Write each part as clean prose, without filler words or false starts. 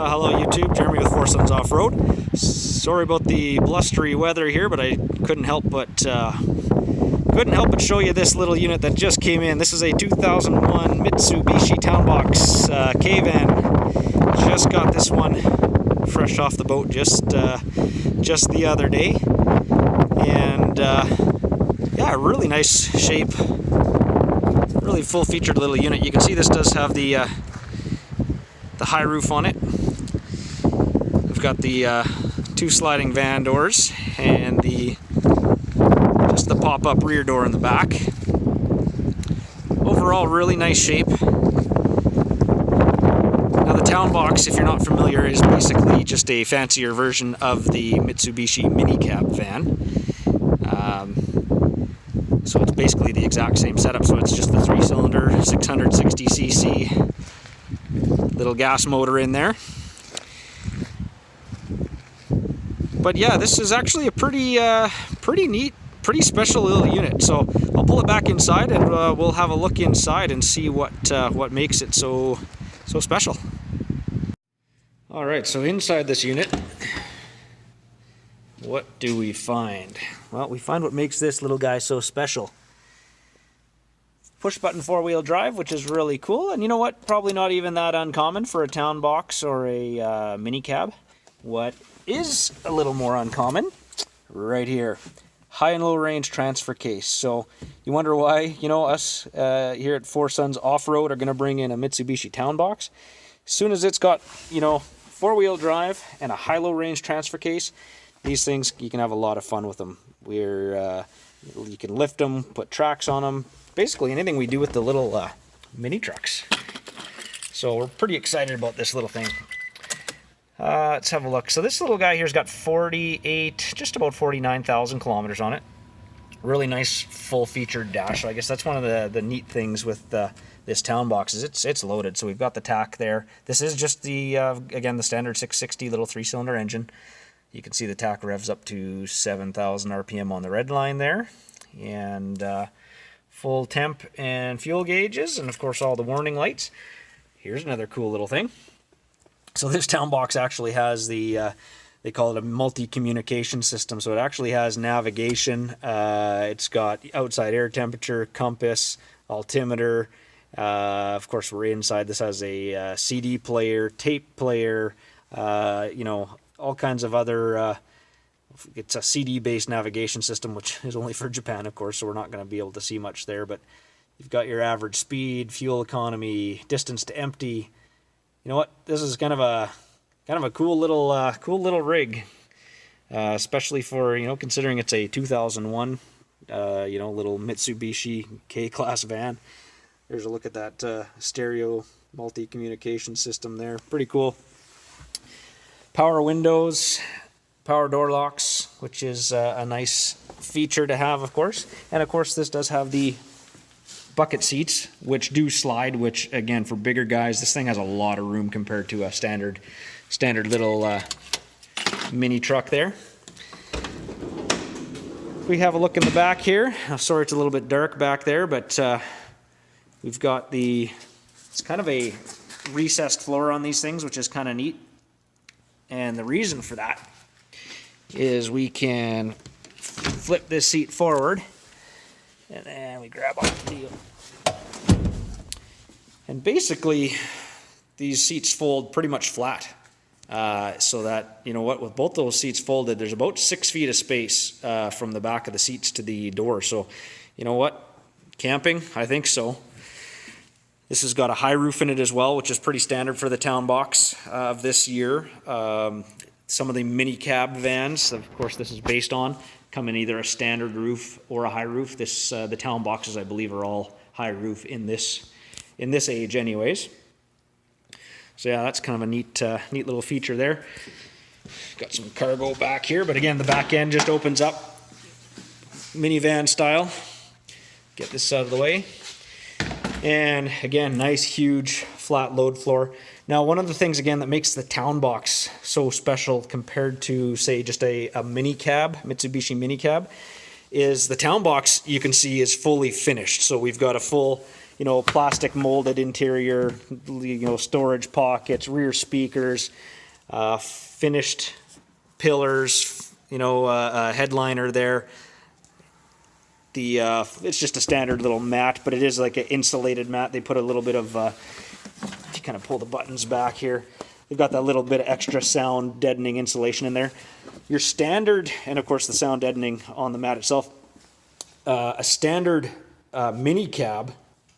Hello YouTube, Jeremy with Four Sons Off-Road. Sorry about the blustery weather here, but I couldn't help but show you this little unit that just came in. This is a 2001 Mitsubishi Townbox K-Van. Just got this one fresh off the boat just the other day, and yeah, really nice shape, really full-featured little unit. You can see this does have the high roof on it. We've got the two sliding van doors and just the pop-up rear door in the back. Overall, really nice shape. Now the Townbox, if you're not familiar, is basically just a fancier version of the Mitsubishi Mini-Cab van. So it's basically the exact same setup. So it's just the 3-cylinder 660cc little gas motor in there. But yeah, this is actually a pretty neat, pretty special little unit. So I'll pull it back inside, and we'll have a look inside and see what makes it so special. All right, so inside this unit, what do we find? Well, we find what makes this little guy so special. Push-button 4-wheel drive, which is really cool. And you know what? Probably not even that uncommon for a Townbox or a Mini-Cab. What is a little more uncommon? Right here. High and low range transfer case. So you wonder why, you know, us here at Four Sons Off-Road are going to bring in a Mitsubishi Townbox. As soon as it's got, you know, 4-wheel drive and a high-low range transfer case, these things, you can have a lot of fun with them. You can lift them, put tracks on them, basically anything we do with the little mini trucks. So we're pretty excited about this little thing. Let's have a look. So this little guy here's got 48, just about 49,000 kilometers on it. Really nice full-featured dash. So I guess that's one of the neat things with this Townbox is it's loaded. So we've got the tack there. This is just the again the standard 660 little 3-cylinder engine. You can see the tack revs up to 7,000 RPM on the red line there, and full temp and fuel gauges, and of course all the warning lights. Here's another cool little thing. So this Townbox actually has the they call it a multi-communication system. So it actually has navigation. It's got outside air temperature, compass, altimeter. Of course, we're inside. This has a CD player, tape player. You know, all kinds of other. It's a CD-based navigation system, which is only for Japan, of course. So we're not going to be able to see much there. But you've got your average speed, fuel economy, distance to empty. You know what? This is kind of a cool little rig, especially for, you know, considering it's a 2001 you know, little Mitsubishi K-class van. There's a look at that stereo multi-communication system there. Pretty cool. Power windows, power door locks, which is a nice feature to have, of course. And of course, this does have the bucket seats, which do slide, which again, for bigger guys, this thing has a lot of room compared to a standard little mini truck there. We have a look in the back here. Sorry it's a little bit dark back there, but we've got it's kind of a recessed floor on these things, which is kind of neat. And the reason for that is we can flip this seat forward, and then we grab off the deal. And basically, these seats fold pretty much flat. So that, you know what, with both those seats folded, there's about 6 feet of space from the back of the seats to the door. So, you know what, camping, I think so. This has got a high roof in it as well, which is pretty standard for the Townbox of this year. Some of the mini-cab vans, of course this is based on, come in either a standard roof or a high roof. The Townboxes, I believe, are all high roof in this age anyways. So yeah, that's kind of a neat little feature there. Got some cargo back here, but again, the back end just opens up minivan style. Get this out of the way. And again, nice, huge, flat load floor. Now, one of the things, again, that makes the Townbox so special compared to, say, just a mini-cab, Mitsubishi mini-cab, is the Townbox, you can see, is fully finished. So we've got a full you know, plastic molded interior, you know, storage pockets, rear speakers, finished pillars, you know, headliner there. It's just a standard little mat, but it is like an insulated mat. They put a little bit of, if you kind of pull the buttons back here, they've got that little bit of extra sound deadening insulation in there. Your standard, and of course the sound deadening on the mat itself, a standard mini cab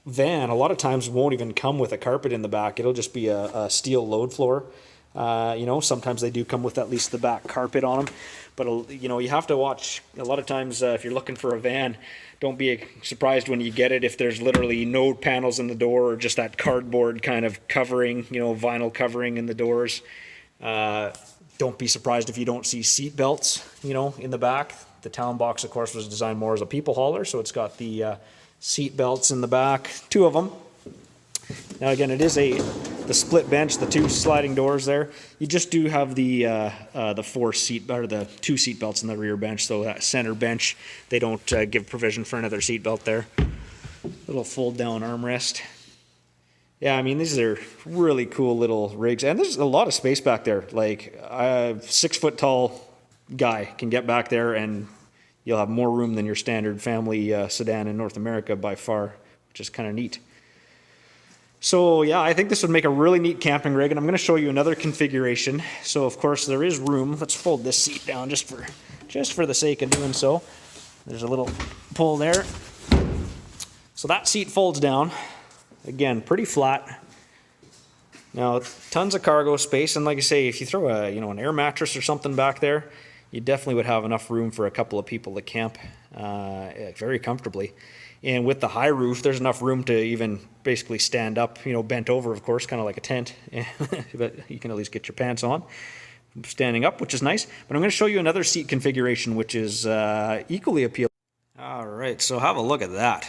van a lot of times won't even come with a carpet in the back. It'll just be a steel load floor. You know, sometimes they do come with at least the back carpet on them, but you know, you have to watch. A lot of times if you're looking for a van, don't be surprised when you get it if there's literally no panels in the door or just that cardboard kind of covering, you know, vinyl covering in the doors. Don't be surprised if you don't see seat belts, you know, in the back. The Townbox, of course, was designed more as a people hauler, so it's got the seat belts in the back, 2 of them. Now again, it is the split bench, the 2 sliding doors there. You just do have the 2 seat belts in the rear bench, so that center bench, they don't give provision for another seat belt there. Little fold down armrest. Yeah, I mean, these are really cool little rigs, and there's a lot of space back there. Like a 6 foot tall guy can get back there, and you'll have more room than your standard family sedan in North America by far, which is kind of neat. So yeah, I think this would make a really neat camping rig, and I'm going to show you another configuration. So of course there is room. Let's fold this seat down just for the sake of doing so. There's a little pull there. So that seat folds down. Again, pretty flat. Now, tons of cargo space, and like I say, if you throw an air mattress or something back there, you definitely would have enough room for a couple of people to camp very comfortably. And with the high roof, there's enough room to even basically stand up, you know, bent over, of course, kind of like a tent, but you can at least get your pants on standing up, which is nice. But I'm going to show you another seat configuration, which is equally appealing. All right, so have a look at that.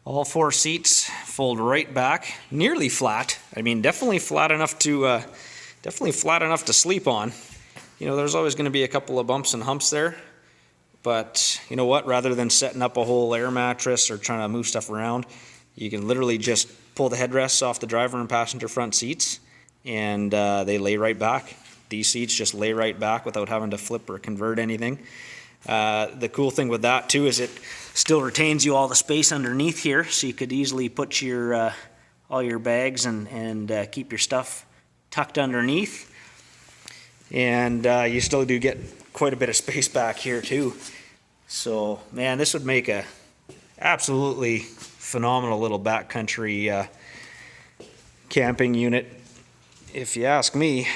All 4 seats fold right back, nearly flat. I mean, definitely flat enough to sleep on. You know, there's always going to be a couple of bumps and humps there, but you know what? Rather than setting up a whole air mattress or trying to move stuff around, you can literally just pull the headrests off the driver and passenger front seats, and they lay right back. These seats just lay right back without having to flip or convert anything. The cool thing with that too is it still retains you all the space underneath here, so you could easily put your all your bags and keep your stuff tucked underneath, and you still do get quite a bit of space back here too. So man, this would make a absolutely phenomenal little backcountry camping unit, if you ask me.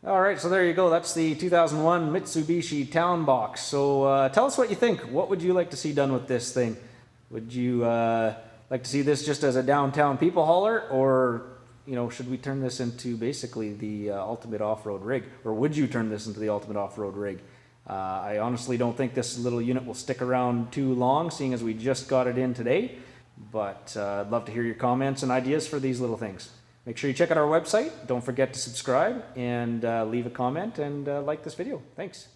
All right, so there you go. That's the 2001 Mitsubishi Townbox. So tell us what you think. What would you like to see done with this thing? Would you like to see this just as a downtown people hauler, or you know, should we turn this into basically the ultimate off-road rig? Or would you turn this into the ultimate off-road rig? I honestly don't think this little unit will stick around too long, seeing as we just got it in today. But I'd love to hear your comments and ideas for these little things. Make sure you check out our website. Don't forget to subscribe and leave a comment and like this video. Thanks.